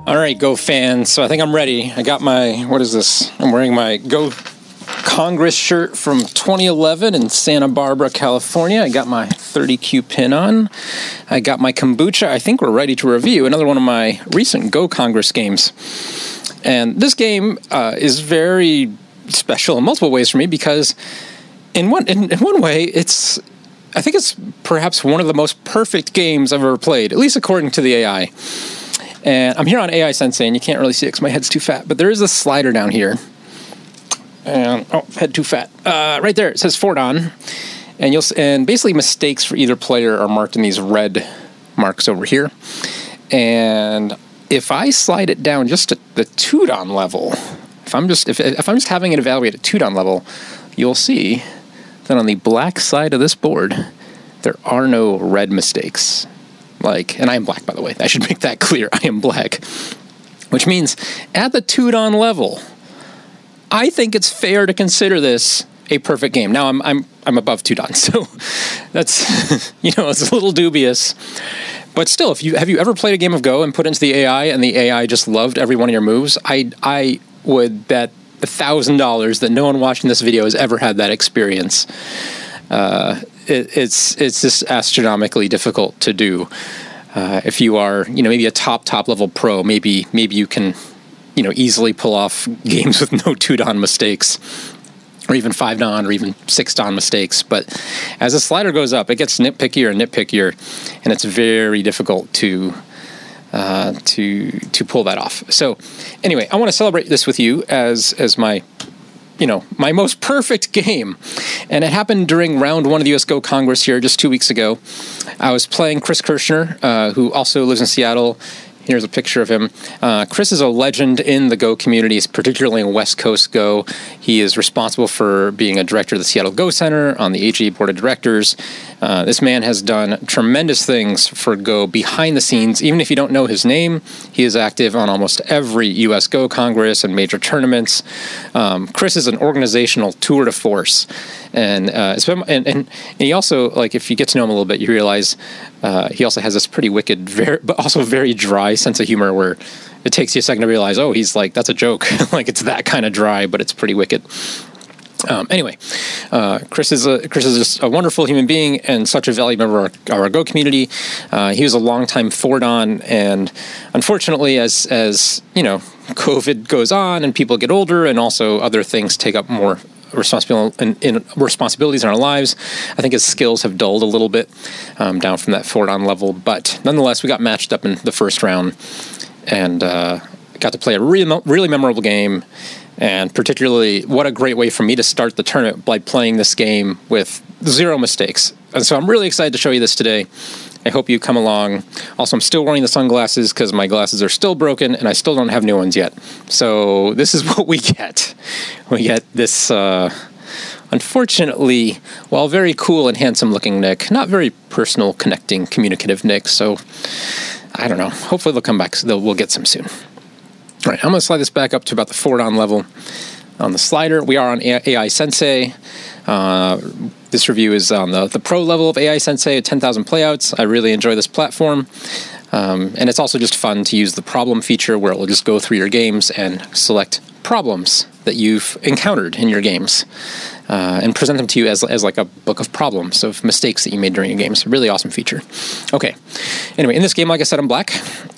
All right, Go fans. So I think I'm ready. I got my, what is this? I'm wearing my Go Congress shirt from 2011 in Santa Barbara, California. I got my 30Q pin on. I got my kombucha. I think we're ready to review another one of my recent Go Congress games. And this game is very special in multiple ways for me because in one way, I think it's perhaps one of the most perfect games I've ever played, at least according to the AI. And I'm here on AI Sensei, and you can't really see it because my head's too fat. But there is a slider down here. And, oh, head too fat. Right there, it says Ford on. And basically mistakes for either player are marked in these red marks over here. And if I slide it down just to the 2-don level, if I'm just having it evaluate at 2-don level, you'll see that on the black side of this board, there are no red mistakes. And I am black, by the way. I should make that clear. I am black. Which means, at the 2-don level, I think it's fair to consider this a perfect game. Now, I'm above 2-don, so that's, it's a little dubious. But still, have you ever played a game of Go and put it into the AI, and the AI just loved every one of your moves? I would bet $1,000 that no one watching this video has ever had that experience. It's just astronomically difficult to do. If you are, maybe a top level pro, maybe you can, easily pull off games with no 2-don mistakes, or even 5-don, or even 6-don mistakes. But as the slider goes up, it gets nitpickier and nitpickier, and it's very difficult to pull that off. So, anyway, I want to celebrate this with you as my my most perfect game. And it happened during round 1 of the US Go Congress here just 2 weeks ago. I was playing Chris Kirshner, who also lives in Seattle. Here's a picture of him. Chris is a legend in the Go communities, particularly in West Coast Go. He is responsible for being a director of the Seattle Go Center on the AG Board of Directors. This man has done tremendous things for Go behind the scenes. Even if you don't know his name, he is active on almost every U.S. Go Congress and major tournaments. Chris is an organizational tour de force. And he also, if you get to know him a little bit, you realize he also has this pretty wicked, but also very dry sense of humor where it takes you a second to realize, oh, he's that's a joke. It's that kind of dry, but it's pretty wicked. Anyway, Chris is just a wonderful human being and such a valued member of our Go community. He was a longtime 4-don, and unfortunately, as COVID goes on and people get older and also other things take up more responsibilities in our lives, I think his skills have dulled a little bit down from that 4-don level. But nonetheless, we got matched up in the first round and got to play a really memorable game. And particularly, what a great way for me to start the tournament by playing this game with 0 mistakes. And so I'm really excited to show you this today. I hope you come along. Also, I'm still wearing the sunglasses because my glasses are still broken and I still don't have new ones yet. So this is what we get. We get this, unfortunately, while very cool and handsome looking Nick, not very personal, connecting, communicative Nick. So I don't know. Hopefully they'll come back. So we'll get some soon. All right, I'm going to slide this back up to about the 4-don level on the slider. We are on AI Sensei. This review is on the pro level of AI Sensei at 10,000 playouts. I really enjoy this platform. And it's also just fun to use the problem feature where it will just go through your games and select problems that you've encountered in your games and present them to you as a book of problems of mistakes that you made during your games. Really awesome feature. Okay. Anyway, in this game, like I said, I'm black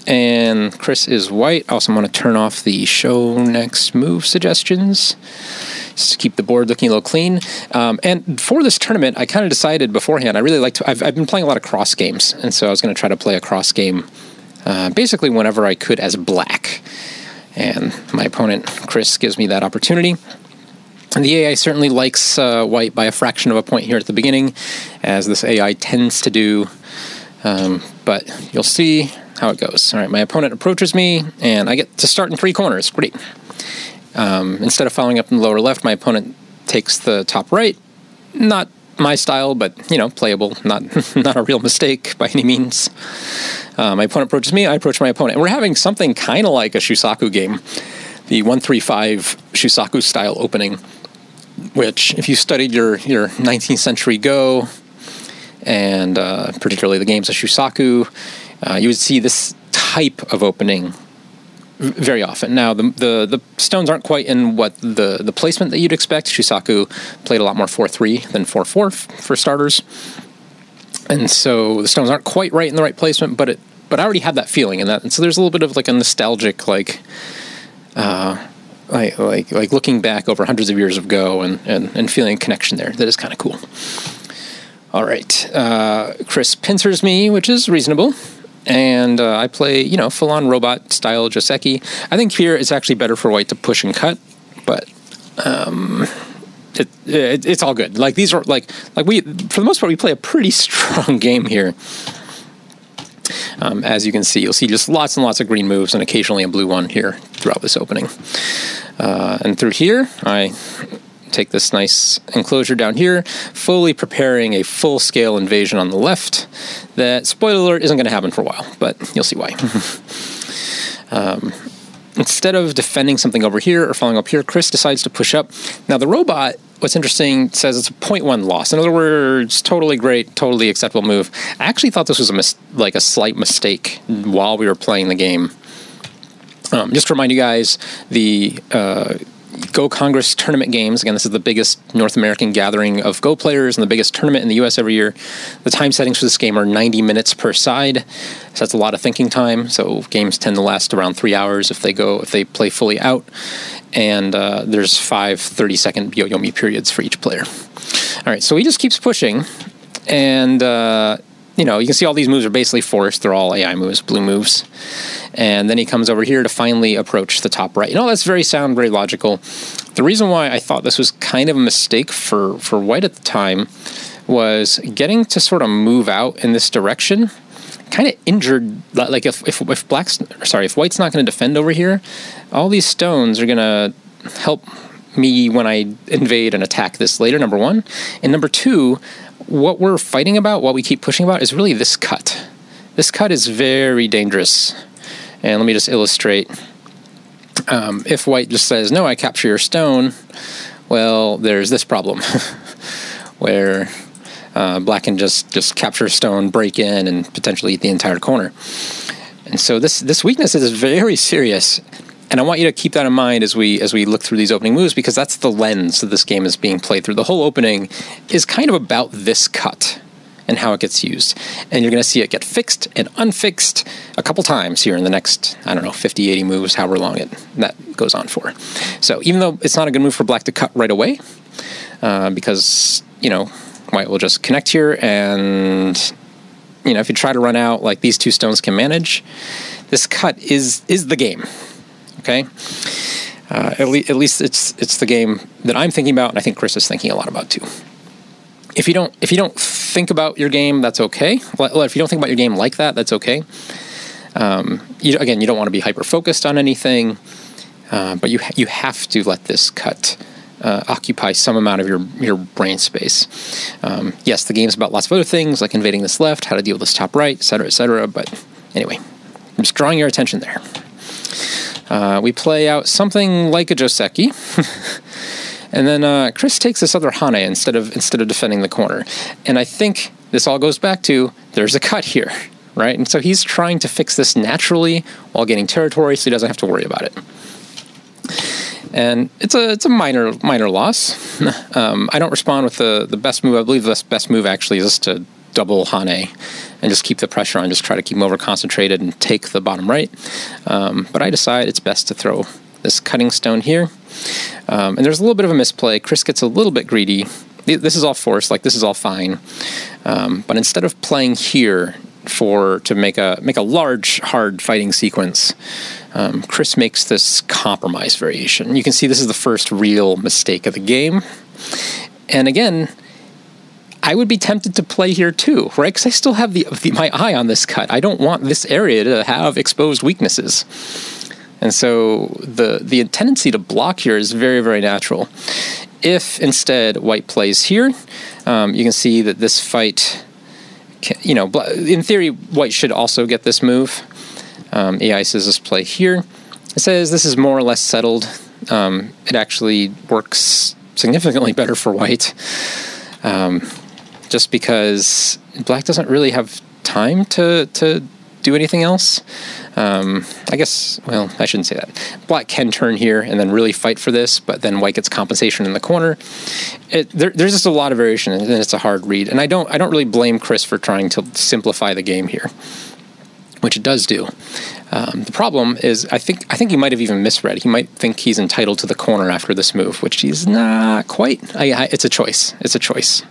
and Chris is white. Also, I'm going to turn off the show next move suggestions just to keep the board looking a little clean. And for this tournament, I kind of decided beforehand, I really like to, I've been playing a lot of cross games. And so I was going to try to play a cross game basically whenever I could as black. And my opponent, Chris, gives me that opportunity. And the AI certainly likes white by a fraction of a point here at the beginning, as this AI tends to do. But you'll see how it goes. All right, my opponent approaches me, and I get to start in 3 corners. Great. Instead of following up in the lower left, my opponent takes the top right. Not my style, but, playable. Not a real mistake by any means. My opponent approaches me, I approach my opponent. And we're having something kind of like a Shusaku game, the 1-3-5 Shusaku style opening, which if you studied your 19th century Go, and particularly the games of Shusaku, you would see this type of opening very often. Now, the stones aren't quite in what the placement that you'd expect. Shusaku played a lot more 4-3 than 4-4 for starters. And so the stones aren't quite right in the right placement, but I already had that feeling in that. And so there's a little bit of like a nostalgic, like looking back over hundreds of years of Go and feeling a connection there. That is kind of cool. All right. Chris pincers me, which is reasonable. And I play, full-on robot-style Joseki. I think here it's actually better for white to push and cut, but it's all good. Like, these are, like we, for the most part, we play a pretty strong game here. As you can see, you'll see just lots and lots of green moves and occasionally a blue one here throughout this opening. And through here, I take this nice enclosure down here, fully preparing a full-scale invasion on the left that, spoiler alert, isn't going to happen for a while, but you'll see why. Instead of defending something over here or following up here, Chris decides to push up. Now, the robot, what's interesting, says it's a 0.1 loss. In other words, totally great, totally acceptable move. I actually thought this was a slight mistake while we were playing the game. Just to remind you guys, the Go Congress tournament games, again, this is the biggest North American gathering of Go players and the biggest tournament in the US every year. The time settings for this game are 90 minutes per side, so that's a lot of thinking time. So games tend to last around 3 hours if they play fully out, and there's 5 30-second Byoyomi periods for each player. All right, so he just keeps pushing, and you can see all these moves are basically forced. They're all AI moves, blue moves. And then he comes over here to finally approach the top right. That's very sound, very logical. The reason why I thought this was kind of a mistake for white at the time was getting to sort of move out in this direction kind of injured. Like if white's not going to defend over here, all these stones are going to help me when I invade and attack this later, number one. And number two, what we're fighting about, what we keep pushing about, is really this cut. This cut is very dangerous. And let me just illustrate. If white just says, no, I capture your stone, well, there's this problem where black can just capture a stone, break in, and potentially eat the entire corner. And so this weakness is very serious. And I want you to keep that in mind as we look through these opening moves, because that's the lens that this game is being played through. The whole opening is kind of about this cut and how it gets used. And you're going to see it get fixed and unfixed a couple times here in the next, 50, 80 moves, however long that goes on for. So even though it's not a good move for black to cut right away, because, white will just connect here, and, if you try to run out, like these two stones can manage, this cut is the game. Okay? At least it's the game that I'm thinking about, and I think Chris is thinking a lot about too. If you don't think about your game, that's okay. Well, if you don't think about your game like that, that's okay. You don't want to be hyper focused on anything, but you have to let this cut occupy some amount of your brain space. Yes, the game's about lots of other things, like invading this left, how to deal with this top right, etc., etc. But anyway, I'm just drawing your attention there. We play out something like a Joseki. And then Chris takes this other Hane instead of defending the corner. And I think this all goes back to there's a cut here, right? And so he's trying to fix this naturally while gaining territory so he doesn't have to worry about it. And it's a minor loss. I don't respond with the best move. I believe the best move actually is just to double Hane and just keep the pressure on, just try to keep him over concentrated and take the bottom right. But I decide it's best to throw this cutting stone here. And there's a little bit of a misplay. Chris gets a little bit greedy. This is all forced, like this is all fine. But instead of playing here to make a large, hard fighting sequence, Chris makes this compromise variation. You can see this is the first real mistake of the game. And again, I would be tempted to play here too, right? Because I still have my eye on this cut. I don't want this area to have exposed weaknesses. And so the tendency to block here is very, very natural. If instead white plays here, you can see that this fight you know, in theory, white should also get this move. AI says this play here. It says this is more or less settled. It actually works significantly better for white, just because black doesn't really have time to do anything else. I guess, well, I shouldn't say that. Black can turn here and then really fight for this, but then white gets compensation in the corner. There's just a lot of variation, and it's a hard read. And I don't really blame Chris for trying to simplify the game here, which it does do. The problem is, I think he might have even misread. He might think he's entitled to the corner after this move, which he's not quite. It's a choice. It's a choice.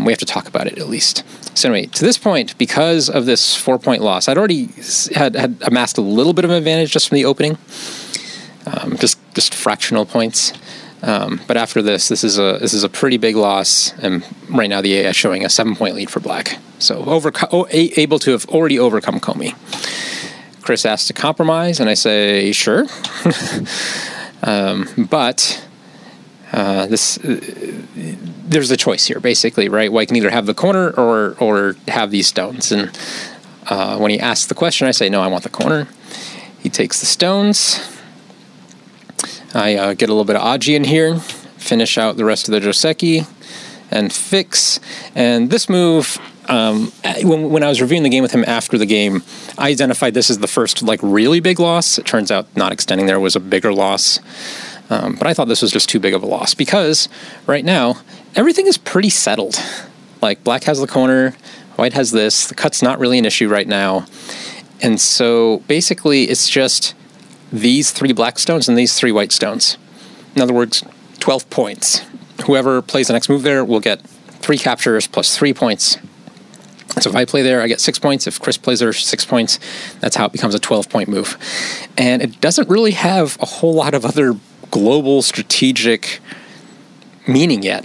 We have to talk about it at least. So anyway, to this point, because of this 4-point loss, I'd already had amassed a little bit of an advantage just from the opening, just fractional points. But after this is a pretty big loss, and right now the AI is showing a 7-point lead for black. So able to have already overcome Comey. Chris asks to compromise, and I say sure, but there's a choice here, basically, right? White can either have the corner or have these stones. And when he asks the question, I say, no, I want the corner. He takes the stones. I get a little bit of Aji in here, finish out the rest of the Joseki, and fix. And this move, when I was reviewing the game with him after the game, I identified this as the first, like, really big loss. It turns out not extending there was a bigger loss. But I thought this was just too big of a loss because right now everything is pretty settled. Like, black has the corner, white has this. The cut's not really an issue right now. And so basically it's just these 3 black stones and these 3 white stones. In other words, 12 points. Whoever plays the next move there will get 3 captures plus 3 points. So if I play there, I get 6 points. If Chris plays there, 6 points. That's how it becomes a 12-point move. And it doesn't really have a whole lot of other global strategic meaning yet.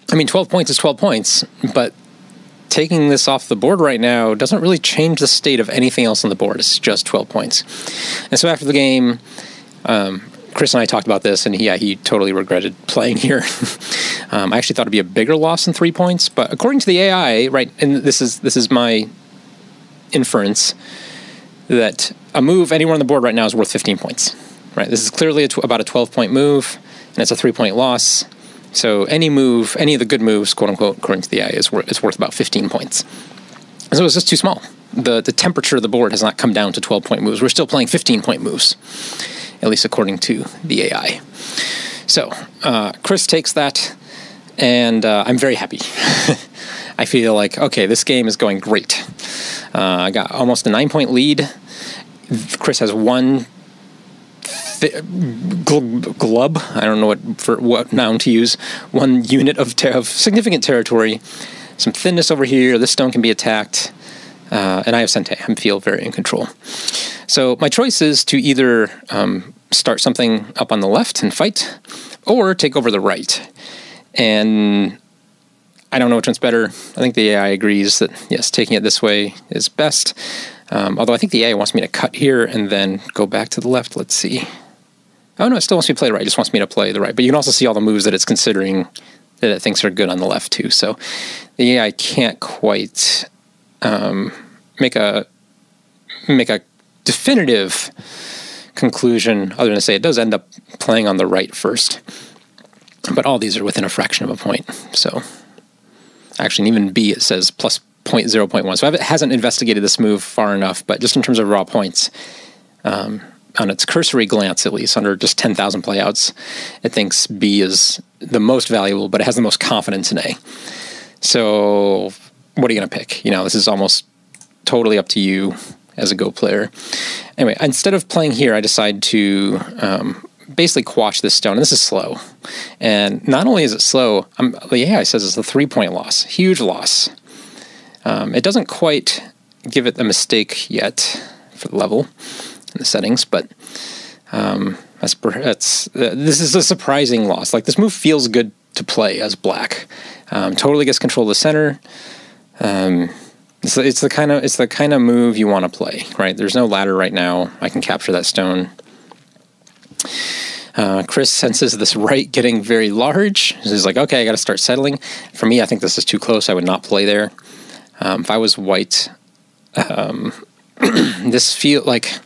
I mean, 12 points is 12 points, but taking this off the board right now doesn't really change the state of anything else on the board. It's just 12 points. And so after the game, Chris and I talked about this, and he totally regretted playing here. I actually thought it'd be a bigger loss than 3 points, but according to the AI, right, and this is my inference, that a move anywhere on the board right now is worth 15 points. Right, this is clearly about a 12-point move, and it's a 3-point loss. So any move, any of the good moves, quote unquote, according to the AI, is worth about 15 points. And so it's just too small. The temperature of the board has not come down to 12-point moves. We're still playing 15-point moves, at least according to the AI. So Chris takes that, and I'm very happy. I feel like, okay, this game is going great. I got almost a 9-point lead. Chris has one glub, I don't know what noun to use, 1 unit of significant territory, some thinness over here, this stone can be attacked, and I have Sente. I feel very in control. So my choice is to either start something up on the left and fight, or take over the right. And I don't know which one's better. I think the AI agrees that, yes, taking it this way is best. Although I think the AI wants me to cut here and then go back to the left. Let's see. Oh, no, it still wants me to play the right. It just wants me to play the right. But you can also see all the moves that it's considering that it thinks are good on the left, too. So the AI can't quite make a definitive conclusion other than to say it does end up playing on the right first. But all these are within a fraction of a point. So actually, even B, it says plus 0.1. So it hasn't investigated this move far enough, but just in terms of raw points, on its cursory glance, at least, under just 10,000 playouts, it thinks B is the most valuable, but it has the most confidence in A. So what are you going to pick? You know, this is almost totally up to you as a Go player. Anyway, instead of playing here, I decide to basically quash this stone. And this is slow. And not only is it slow, the AI says it's a 3-point loss. Huge loss. It doesn't quite give it a mistake yet for the level in the settings, but this is a surprising loss. Like, this move feels good to play as black. Totally gets control of the center. It's the kind of move you want to play, right? There's no ladder right now. I can capture that stone. Chris senses this right getting very large. He's like, okay, I got to start settling. For me, I think this is too close. I would not play there. If I was white, this feel like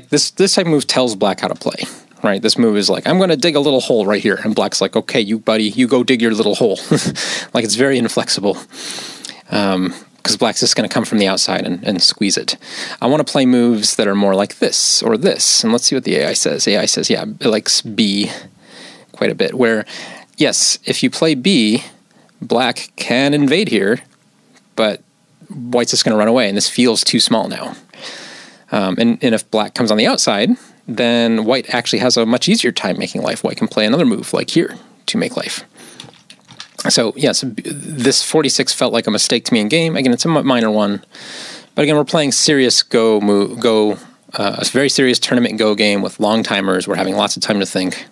this type of move tells black how to play, right? This move is like, I'm going to dig a little hole right here. And black's like, okay, you buddy, you go dig your little hole. Like, it's very inflexible. Because black's just going to come from the outside and squeeze it. I want to play moves that are more like this or this. And let's see what the AI says. AI says, yeah, it likes B quite a bit. Where, yes, if you play B, black can invade here, but white's just going to run away. And this feels too small now. And if black comes on the outside, then white actually has a much easier time making life. White can play another move like here to make life. So, yes, this 46 felt like a mistake to me in game. Again, it's a minor one. But again, we're playing serious a very serious tournament Go game with long timers. We're having lots of time to think.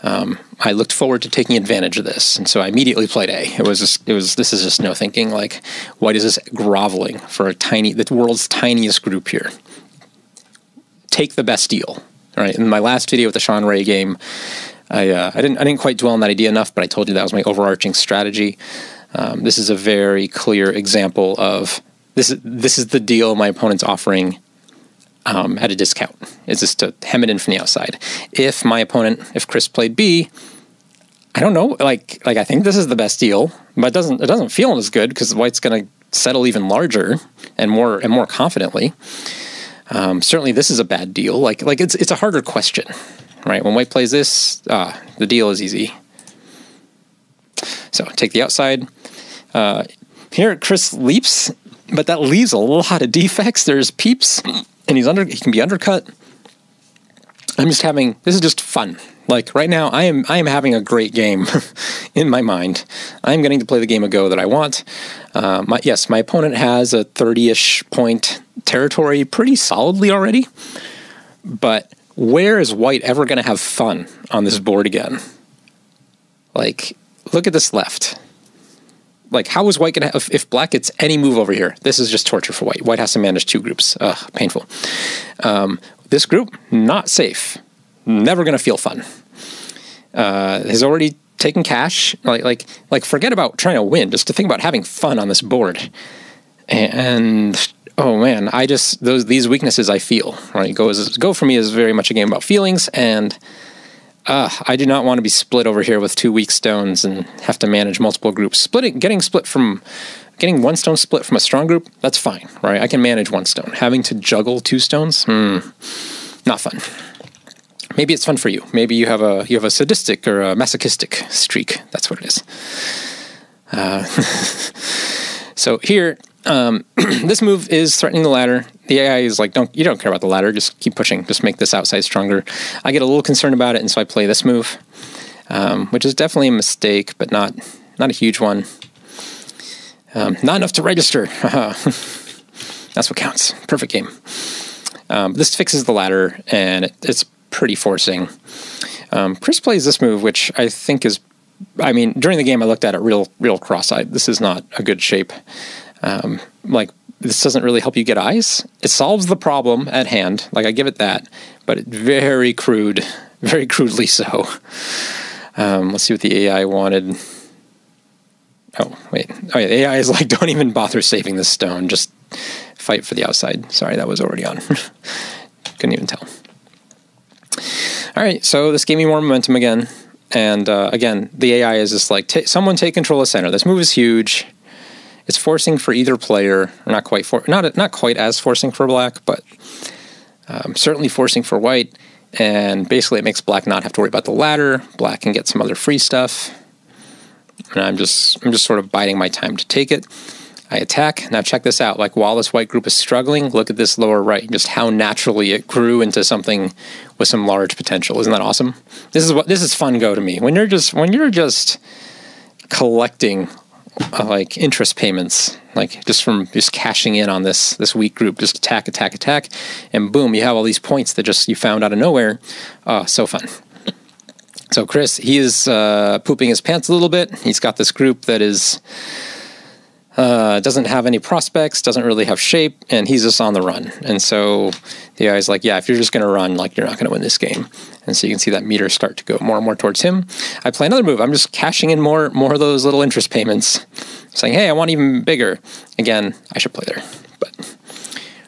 I looked forward to taking advantage of this, and so I immediately played A. This is just no thinking. Like, white is just groveling for the world's tiniest group here. Take the best deal, right? In my last video with the Sean Ray game, I didn't quite dwell on that idea enough, but I told you that was my overarching strategy. This is a very clear example of this is the deal my opponent's offering at a discount. It's just to hem it in from the outside. If Chris played B, I don't know, like I think this is the best deal, but it doesn't feel as good because white's going to settle even larger and more confidently. Certainly, this is a bad deal. Like it's a harder question. Right, when white plays this, the deal is easy. So take the outside. Here, Chris leaps, but that leaves a lot of defects. There's peeps, and he can be undercut. This is just fun. Like right now, I am having a great game in my mind. I'm getting to play the game of Go that I want. My opponent has a 30-ish point territory pretty solidly already, but where is white ever going to have fun on this board again? Like, look at this left. Like, how is white going to have, if black gets any move over here, this is just torture for white. White has to manage two groups. Ugh, painful. This group, not safe. Never going to feel fun. Has already taken cash. Like, forget about trying to win. Just to think about having fun on this board. And oh man, these weaknesses I feel, right? Go for me is very much a game about feelings, and I do not want to be split over here with two weak stones and have to manage multiple groups. Getting one stone split from a strong group, that's fine, right? I can manage one stone. Having to juggle two stones, not fun. Maybe it's fun for you. Maybe you have a sadistic or a masochistic streak. That's what it is. So here, this move is threatening the ladder. The AI is like, you don't care about the ladder, just keep pushing, just make this outside stronger. I get a little concerned about it, and so I play this move, which is definitely a mistake, but not a huge one. Not enough to register. That's what counts. Perfect game. This fixes the ladder, and it's pretty forcing. Chris plays this move, which I think is, during the game I looked at it real cross-eyed. This is not a good shape. This doesn't really help you get eyes. It solves the problem at hand, I give it that, but very crudely so. Let's see what the AI wanted. Oh, wait. Oh, yeah, the AI is like, don't even bother saving this stone, just fight for the outside. Sorry, that was already on. Couldn't even tell. All right, so this gave me more momentum again, and again, the AI is just like, someone take control of center. This move is huge. It's forcing for either player, not quite as forcing for black, but certainly forcing for white. And basically, it makes black not have to worry about the ladder. Black can get some other free stuff, and I'm just sort of biding my time to take it. I attack. Now check this out. While this white group is struggling, look at this lower right. Just how naturally it grew into something with some large potential. Isn't that awesome? This is fun Go to me. When you're just collecting interest payments, just cashing in on this weak group, just attack, and boom, you have all these points that you found out of nowhere. So fun. So Chris, he is pooping his pants a little bit. He's got this group that is Doesn't have any prospects, doesn't really have shape, and he's just on the run. And so the guy's like, yeah, if you're just going to run, like, you're not going to win this game. And so you can see that meter start to go more and more towards him. I play another move. I'm just cashing in more of those little interest payments, saying, hey, I want even bigger. Again, I should play there. But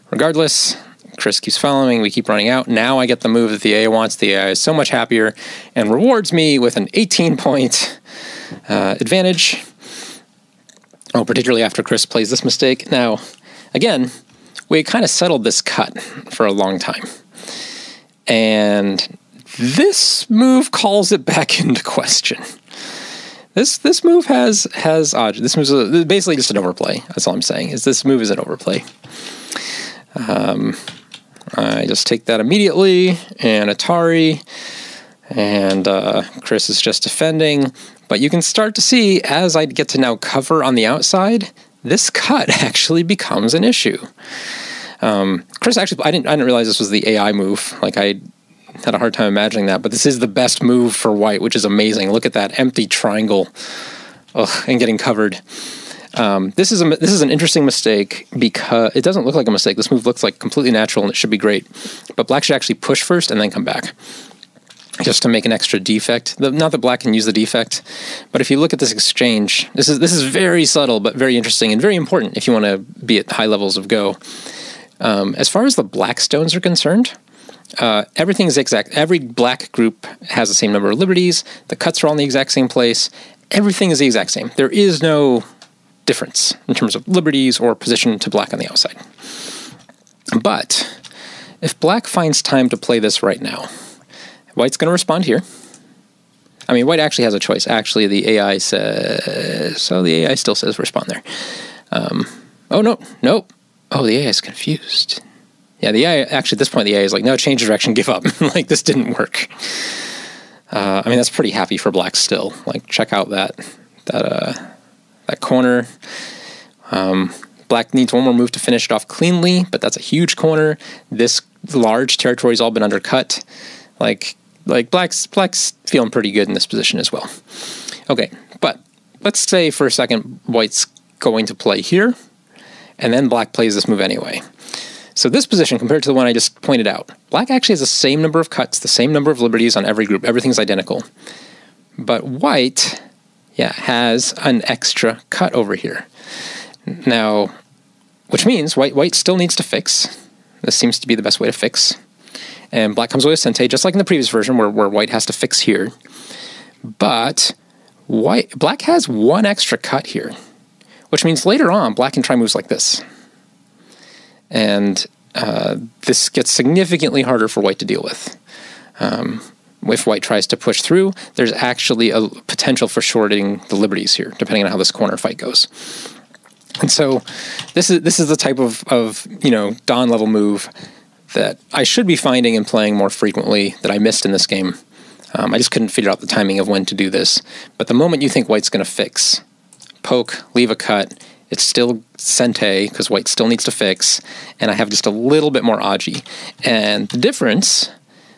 regardless, Chris keeps following. We keep running out. Now I get the move that the AI wants. The AI is so much happier and rewards me with an 18-point advantage. Oh, particularly after Chris plays this mistake. Now, again, we kind of settled this cut for a long time. And this move calls it back into question. This move has odd. This move's basically just an overplay. That's all I'm saying, is this move is an overplay. I just take that immediately, and Atari, and Chris is just defending. But you can start to see, as I get to now cover on the outside, this cut actually becomes an issue. Chris actually, I didn't realize this was the AI move. Like, I had a hard time imagining that, but this is the best move for white, which is amazing. Look at that empty triangle, and getting covered. This is an interesting mistake because it doesn't look like a mistake. This move looks like completely natural and it should be great. But black should actually push first and then come back, just to make an extra defect. Not that black can use the defect, but if you look at this exchange, this is very subtle but very interesting and very important if you want to be at high levels of Go. As far as the black stones are concerned, everything is exact. Every black group has the same number of liberties. The cuts are all in the exact same place. Everything is the exact same. There is no difference in terms of liberties or position to black on the outside. But if black finds time to play this right now, white's going to respond here. I mean, white actually has a choice. Actually, the AI says... So the AI still says respond there. Oh, no. Oh, the AI is confused. Yeah, the AI... Actually, at this point, the AI is like, no, change direction, give up. Like, this didn't work. I mean, that's pretty happy for black still. Like, check out that corner. Black needs one more move to finish it off cleanly, but that's a huge corner. This large territory's all been undercut. Like black's feeling pretty good in this position as well. Okay, but let's say for a second white's going to play here, and then black plays this move anyway. So this position, compared to the one I just pointed out, black actually has the same number of cuts, the same number of liberties on every group. Everything's identical. But white, has an extra cut over here. Now, which means white still needs to fix. This seems to be the best way to fix. And black comes away with Sente, just like in the previous version where white has to fix here. But black has one extra cut here, which means later on, black can try moves like this. And this gets significantly harder for white to deal with. If white tries to push through, there's actually a potential for shorting the liberties here, depending on how this corner fight goes. And so this is the type of Dawn level move that I should be finding and playing more frequently that I missed in this game. I just couldn't figure out the timing of when to do this. But the moment you think white's going to fix, poke, leave a cut, it's still Sente, because white still needs to fix, and I have just a little bit more Aji. And the difference,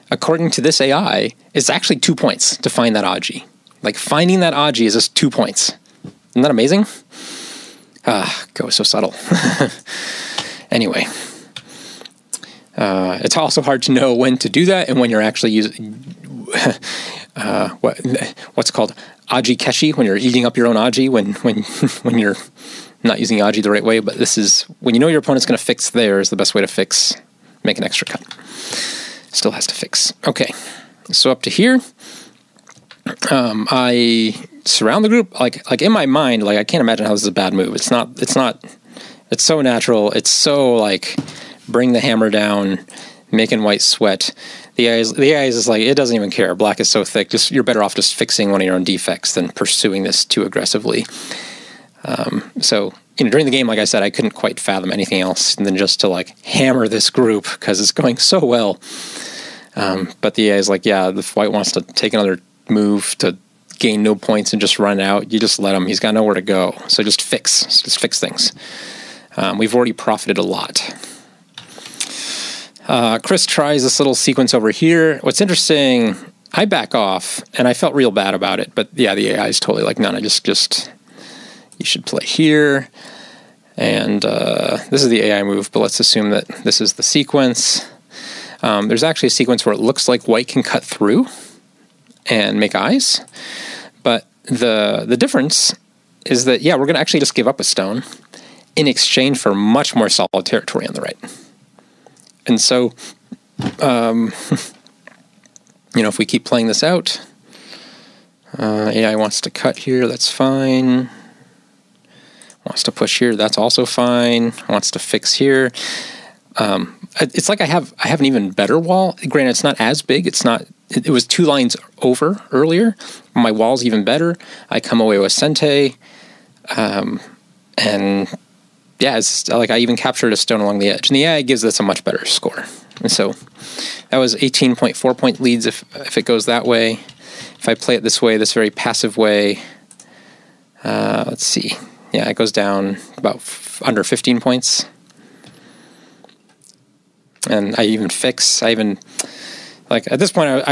according to this AI, is actually 2 points to find that Aji. Like, finding that Aji is just 2 points. Isn't that amazing? Go is so subtle. Anyway. It's also hard to know when to do that and when you're actually using what's called Aji Keshi, when you're eating up your own Aji, when you're not using Aji the right way. But this is when you know your opponent's going to fix theirs, the best way to fix, make an extra cut. Still has to fix. Okay, so up to here, I surround the group. Like in my mind, like I can't imagine how this is a bad move. It's not. It's so natural. It's so like. Bring the hammer down, making white sweat. The AI is just like, it doesn't even care. Black is so thick. You're better off just fixing one of your own defects than pursuing this too aggressively. So during the game, like I said, I couldn't quite fathom anything else than just to like hammer this group because it's going so well. But the AI is like, if white wants to take another move to gain no points and just run out, you just let him. He's got nowhere to go. So just fix things. We've already profited a lot. Chris tries this little sequence over here. What's interesting, I back off, and I felt real bad about it. But the AI is totally like, no, just you should play here. And this is the AI move, but let's assume that this is the sequence. There's actually a sequence where it looks like white can cut through and make eyes. But the difference is that, yeah, we're going to actually just give up a stone in exchange for much more solid territory on the right. And so, if we keep playing this out, AI wants to cut here, that's fine. Wants to push here, that's also fine. Wants to fix here. It's like I have an even better wall. Granted, it's not as big. It was 2 lines over earlier. My wall's even better. I come away with Sente. And yeah, it's like I even captured a stone along the edge. And the AI gives this a much better score. And so that was 18.4 point leads if it goes that way. If I play it this way, this very passive way, let's see. Yeah, it goes down about under 15 points. And I even like at this point,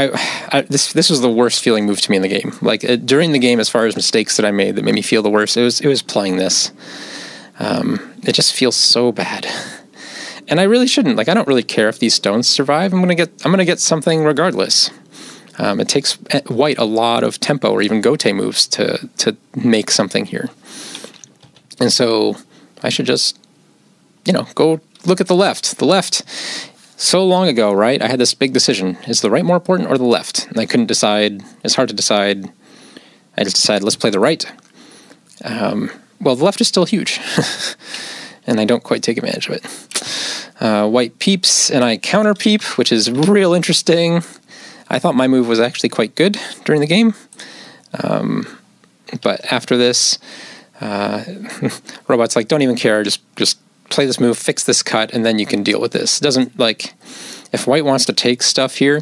this was the worst feeling move to me in the game. Like during the game, as far as mistakes that I made that made me feel the worst, it was playing this. It just feels so bad. And I really shouldn't. Like, I don't really care if these stones survive. I'm gonna get something regardless. It takes white a lot of tempo or even gote moves to make something here. And so I should just, go look at the left. The left, so long ago, right? I had this big decision. Is the right more important or the left? And I couldn't decide. It's hard to decide. I just decided, let's play the right. Well, the left is still huge. And I don't quite take advantage of it. White peeps, and I counter peep, which is real interesting. I thought my move was actually quite good during the game. But after this, Robot's like, don't even care, just play this move, fix this cut, and then you can deal with this. It doesn't, like, if white wants to take stuff here,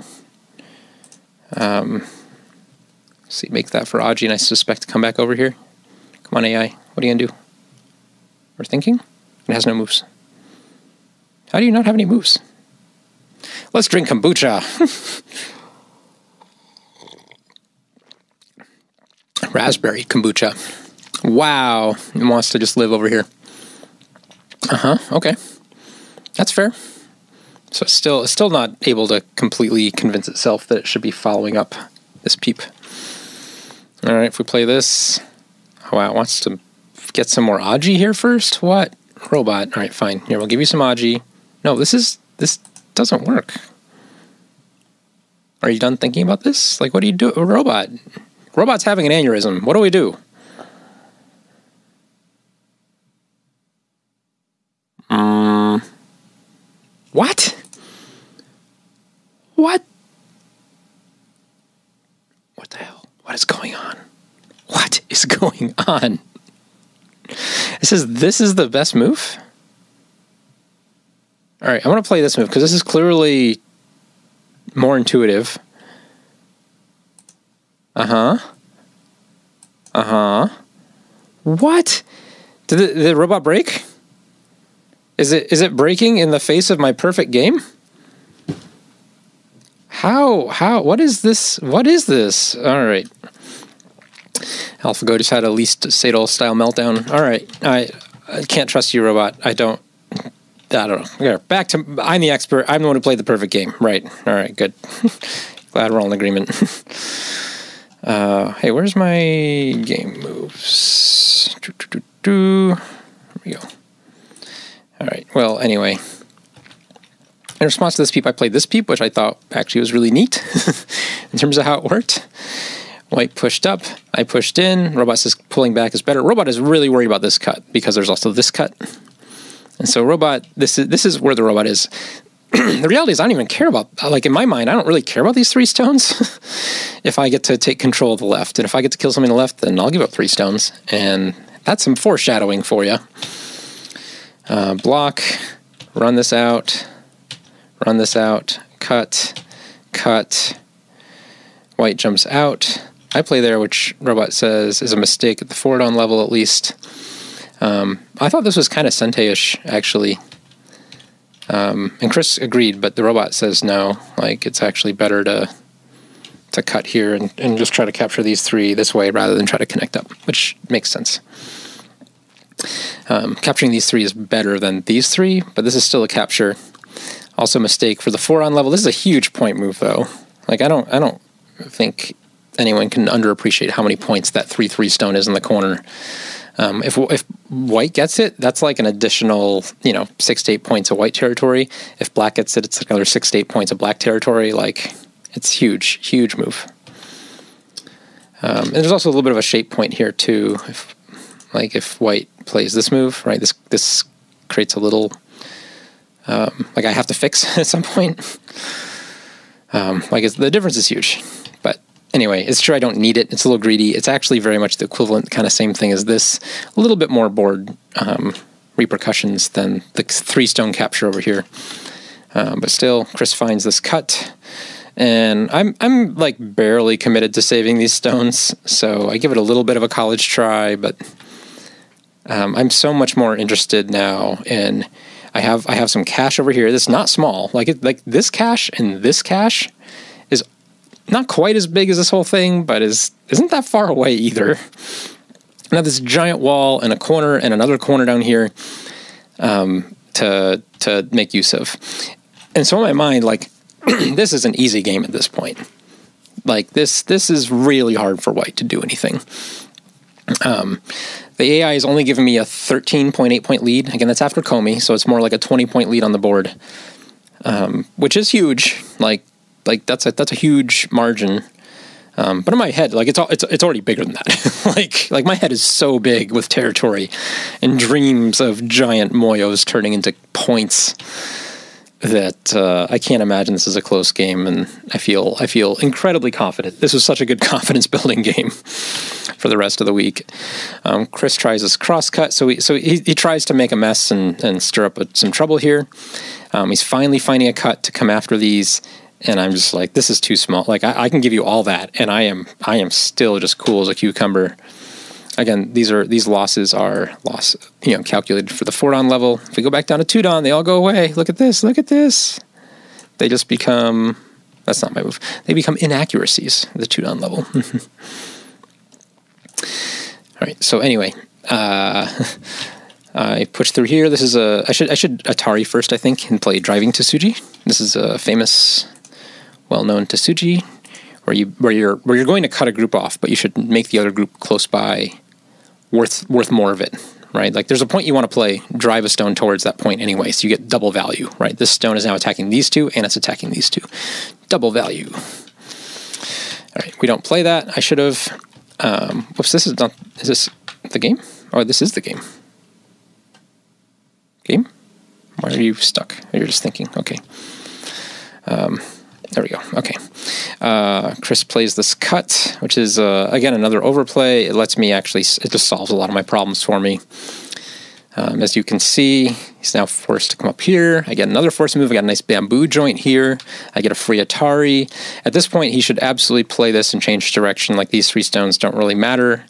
see, make that for Aji, and I suspect to come back over here. Come on, AI, what are you gonna do? We're thinking? It has no moves. How do you not have any moves? Let's drink kombucha. Raspberry kombucha. Wow, it wants to just live over here. Okay. That's fair. So it's still not able to completely convince itself that it should be following up this peep. All right, if we play this. Oh, wow, it wants to get some more Aji here first? What? Robot. All right, fine. Here, we'll give you some Aji. No, this doesn't work. Are you done thinking about this? Like, what do you do? Robot. Robot's having an aneurysm. What do we do? What? What? What the hell? What is going on? What is going on? This is the best move? All right, I want to play this move because this is clearly more intuitive. What? Did the robot break? Is it breaking in the face of my perfect game? How? What is this? What is this? All right. AlphaGo just had a least Sadal style meltdown. All right. I can't trust you, robot. I don't know. Here, back to, I'm the expert. I'm the one who played the perfect game. Right. All right, good. Glad we're all in agreement. Hey, where's my game moves? Here we go. All right, well, anyway. In response to this peep, I played this peep, which I thought actually was really neat in terms of how it worked. White pushed up, I pushed in. Robot says pulling back is better. Robot is really worried about this cut because there's also this cut. And so Robot, this is where the robot is. The reality is I don't even care about, like in my mind, I don't really care about these 3 stones. If I get to take control of the left, and if I get to kill something on the left, then I'll give up 3 stones. And that's some foreshadowing for you. Block, run this out, cut, white jumps out. I play there, which Robot says is a mistake at the forward on level at least. I thought this was kind of Sente-ish, actually. And Chris agreed, but the Robot says no. Like, it's actually better to cut here and just try to capture these 3 this way rather than try to connect up, which makes sense. Capturing these three is better than these three, but this is still a capture. Also a mistake for the 4-on level. This is a huge point move, though. Like, I don't think anyone can underappreciate how many points that 3/3 stone is in the corner. If white gets it, that's like an additional, 6 to 8 points of white territory. If black gets it, it's like another 6 to 8 points of black territory. Like, it's huge move. And there's also a little bit of a shape point here too. If white plays this move, right, this creates a little, like I have to fix at some point. The difference is huge. But anyway, it's true I don't need it. It's a little greedy. It's actually very much the equivalent kind of same thing as this. A little bit more board repercussions than the 3-stone capture over here. But still, Chris finds this cut. And I'm like barely committed to saving these stones, so I give it a little bit of a college try, but I'm so much more interested now in, I have some cash over here. This is not small. Like this cash and this cash is not quite as big as this whole thing, but isn't that far away either. Now this giant wall and a corner and another corner down here to make use of. And so in my mind, like, this is an easy game at this point. Like, this is really hard for white to do anything. The AI is only giving me a 13.8 point lead. Again, that's after Comey, so it's more like a 20 point lead on the board, which is huge. Like that's a huge margin. But in my head, like it's already bigger than that. like my head is so big with territory and dreams of giant moyos turning into points that I can't imagine this is a close game, and I feel incredibly confident. This was such a good confidence building game for the rest of the week. Chris tries his cross cut, so he tries to make a mess and stir up some trouble here. He's finally finding a cut to come after these, and I'm just like, this is too small. Like I can give you all that, and I am still just cool as a cucumber. Again, these losses are calculated for the 4-on level. If we go back down to 2-on, they all go away. Look at this. Look at this. They just become, that's not my move. They become inaccuracies at the 2-on level. All right. So anyway, I push through here. This is I should Atari first, I think, and play Driving Tsuji. This is a famous, well-known Tsuji where you're going to cut a group off, but you should make the other group close by worth more of it, right? Like there's a point you want to play, drive a stone towards that point anyway, so you get double value, right? This stone is now attacking these two, and it's attacking these two. Double value. All right, we don't play that. I should have, whoops, is this the game? Oh, this is the game. Game? Why are you stuck? You're just thinking, okay. There we go. Okay. Chris plays this cut, which is, again, another overplay. It lets me it just solves a lot of my problems for me. As you can see, he's now forced to come up here. I get another force move. I got a nice bamboo joint here. I get a free Atari. At this point, he should absolutely play this and change direction. Like, these 3 stones don't really matter.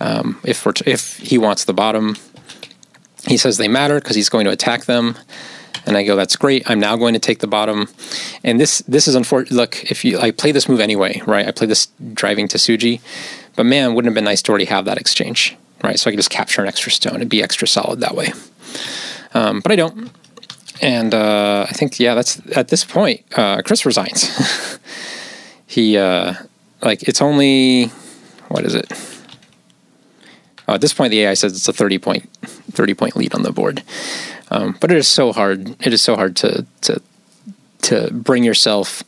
If he wants the bottom, he says they matter because he's going to attack them. And I go, that's great. I'm now going to take the bottom. And this is unfortunate. Look, I play this move anyway, right? I play this Driving Tsuji. But man, wouldn't it have been nice to already have that exchange, right? So I could just capture an extra stone and be extra solid that way. But I don't. And I think, yeah, that's at this point, Chris resigns. He, it's only, what is it? Oh, at this point, the AI says it's a 30 point lead on the board. But it is so hard. It is so hard to bring yourself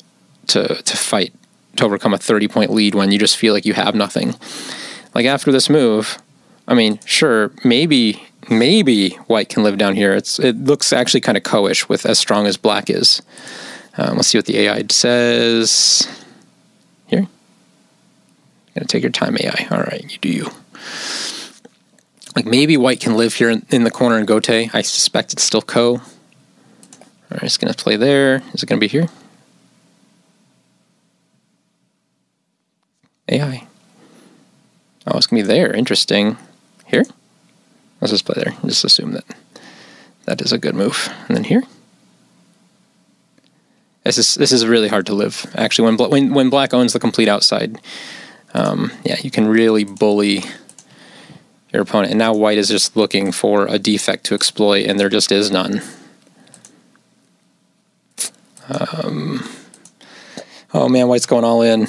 to fight, to overcome a 30-point lead when you just feel like you have nothing. Like after this move, I mean, sure, maybe white can live down here. It looks actually kind of co-ish with as strong as black is. Let's see what the AI says. Here, gonna take your time, AI. All right, you do you. Like maybe white can live here in the corner in Gote. I suspect it's still Ko. All right, it's going to play there. Is it going to be here? AI. Oh, it's going to be there. Interesting. Here? Let's just play there. Just assume that is a good move. And then here? This is really hard to live. Actually, when black owns the complete outside, yeah, you can really bully your opponent. And now white is just looking for a defect to exploit, and there just is none. Oh man, white's going all in.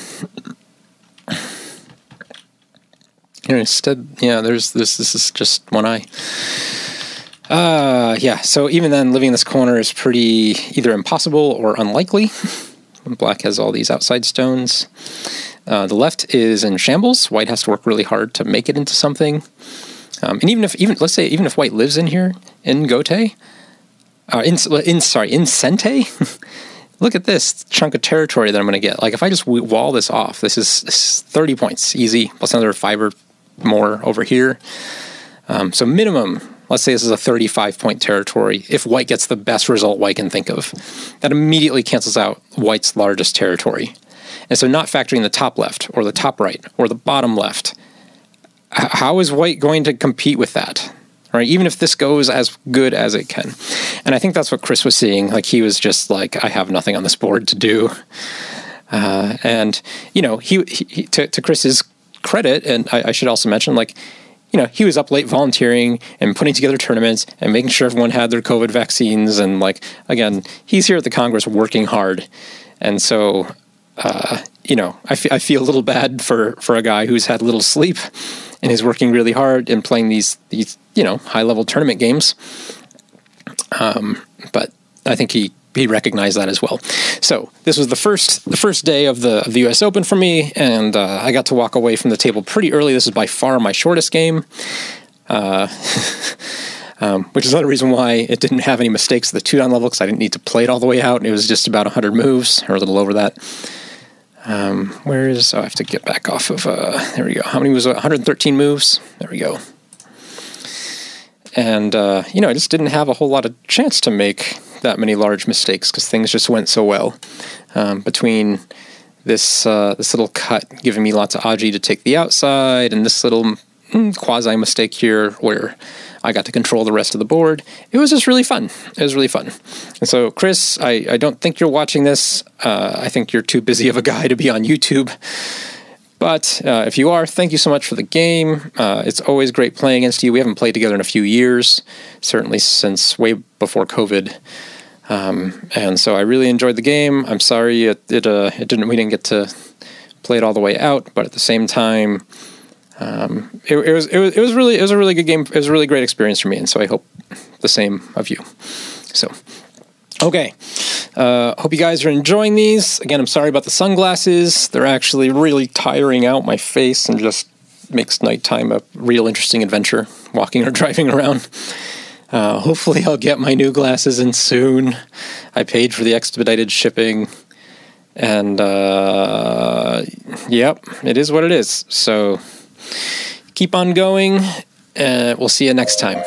Here instead, yeah, this is just one eye. Yeah, so even then, living in this corner is pretty either impossible or unlikely. Black has all these outside stones. The left is in shambles. White has to work really hard to make it into something. And even if white lives in here, in Gote, in Sente, look at this chunk of territory that I'm going to get. Like, if I just wall this off, this is 30 points, easy, plus another 5 or more over here. So minimum, let's say this is a 35-point territory. If white gets the best result white can think of, that immediately cancels out white's largest territory. And so not factoring the top left, or the top right, or the bottom left, how is white going to compete with that? Right? Even if this goes as good as it can. And I think that's what Chris was seeing. Like, he was just like, I have nothing on this board to do. And, you know, he to Chris's credit, and I should also mention, like, you know, he was up late volunteering and putting together tournaments and making sure everyone had their COVID vaccines. And, like, again, he's here at the Congress working hard. And so, you know, I feel a little bad for a guy who's had little sleep and is working really hard and playing these you know, high-level tournament games. But I think he recognized that as well. So this was the first day of the U.S. Open for me, and I got to walk away from the table pretty early. This is by far my shortest game, which is another reason why it didn't have any mistakes at the 2-down level, because I didn't need to play it all the way out, and it was just about 100 moves, or a little over that. I have to get back off of, there we go. How many was it? 113 moves. There we go. And, you know, I just didn't have a whole lot of chance to make that many large mistakes because things just went so well. Between this little cut giving me lots of Aji to take the outside, and this little quasi mistake here where I got to control the rest of the board, it was just really fun. It was really fun. And so, Chris, I don't think you're watching this. I think you're too busy of a guy to be on YouTube. But if you are, thank you so much for the game. It's always great playing against you. We haven't played together in a few years, certainly since way before COVID. And so I really enjoyed the game. I'm sorry we didn't get to play it all the way out, but at the same time, it was a really good game. It was a really great experience for me, and so I hope the same of you. So, okay. Hope you guys are enjoying these. Again, I'm sorry about the sunglasses. They're actually really tiring out my face and just makes nighttime a real interesting adventure, walking or driving around. Hopefully I'll get my new glasses in soon. I paid for the expedited shipping. And, yep, it is what it is. So keep on going, and we'll see you next time.